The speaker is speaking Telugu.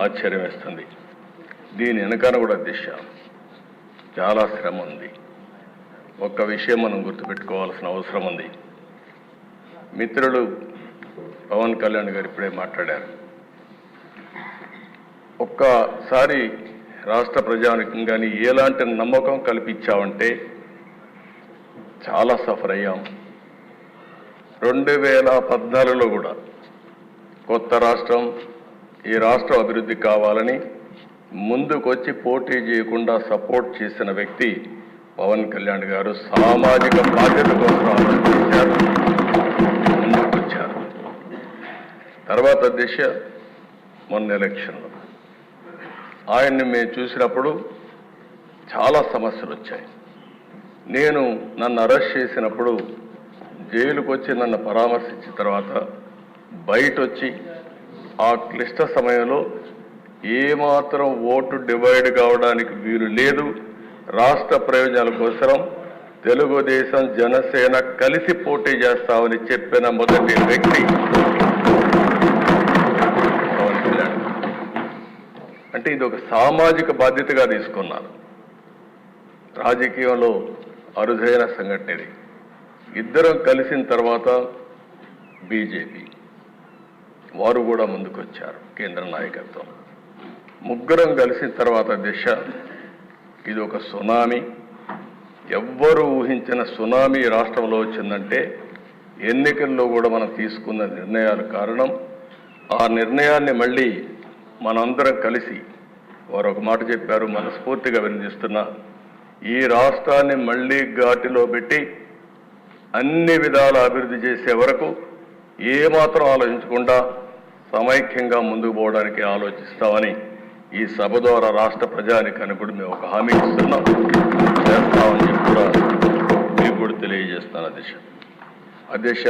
ఆశ్చర్యం వేస్తుంది. దీని వెనకాల కూడా దిశ చాలా శ్రమ ఉంది. ఒక్క విషయం మనం గుర్తుపెట్టుకోవాల్సిన అవసరం ఉంది. మిత్రులు పవన్ కళ్యాణ్ గారు ఇప్పుడే మాట్లాడారు. ఒక్కసారి రాష్ట్ర ప్రజానికం కానీ ఎలాంటి నమ్మకం కల్పించామంటే చాలా సఫర్ అయ్యాం. 2014లో కూడా కొత్త రాష్ట్రం, ఈ రాష్ట్రం అభివృద్ధి కావాలని ముందుకొచ్చి పోటీ చేయకుండా సపోర్ట్ చేసిన వ్యక్తి పవన్ కళ్యాణ్ గారు. సామాజిక బాధ్యత కోసం ఆలోచించారు, ముందుకొచ్చారు. తర్వాత దిశ మొన్న ఎలక్షన్లో ఆయన్ని మేము చూసినప్పుడు చాలా సమస్యలు వచ్చాయి. నన్ను అరెస్ట్ చేసినప్పుడు జైలుకు వచ్చి నన్ను పరామర్శించిన తర్వాత బయట వచ్చి ఆ క్లిష్ట సమయంలో ఏమాత్రం ఓటు డివైడ్ కావడానికి వీలు లేదు, రాష్ట్ర ప్రయోజనాల కోసం తెలుగుదేశం జనసేన కలిసి పోటీ చేస్తామని చెప్పిన మొదటి వ్యక్తి పవన్ కళ్యాణ్. అంటే ఇది ఒక సామాజిక బాధ్యతగా తీసుకున్నారు. రాజకీయంలో అరుదైన సంఘటన ఇది. ఇద్దరం కలిసిన తర్వాత బీజేపీ వారు కూడా ముందుకొచ్చారు, కేంద్ర నాయకత్వం. ముగ్గురం కలిసిన తర్వాత దిశ ఇది ఒక సునామీ. ఎవ్వరూ ఊహించిన సునామీ రాష్ట్రంలో వచ్చిందంటే ఎన్నికల్లో కూడా మనం తీసుకున్న నిర్ణయాల కారణం. ఆ నిర్ణయాన్ని మళ్ళీ మనందరం కలిసి వారు ఒక మాట చెప్పారు, మనస్ఫూర్తిగా వినిపిస్తున్నా, ఈ రాష్ట్రాన్ని మళ్ళీ ఘాటిలో పెట్టి అన్ని విధాల అభివృద్ధి చేసే వరకు ఏమాత్రం ఆలోచించకుండా సమైక్యంగా ముందుకు పోవడానికి ఆలోచిస్తామని ఈ సభ ద్వారా రాష్ట్ర ప్రజానికాన్ని కూడా మేము ఒక హామీ ఇస్తున్నాం, చేస్తామని చెప్పి కూడా మీకు కూడా తెలియజేస్తున్నాను. అధ్యక్ష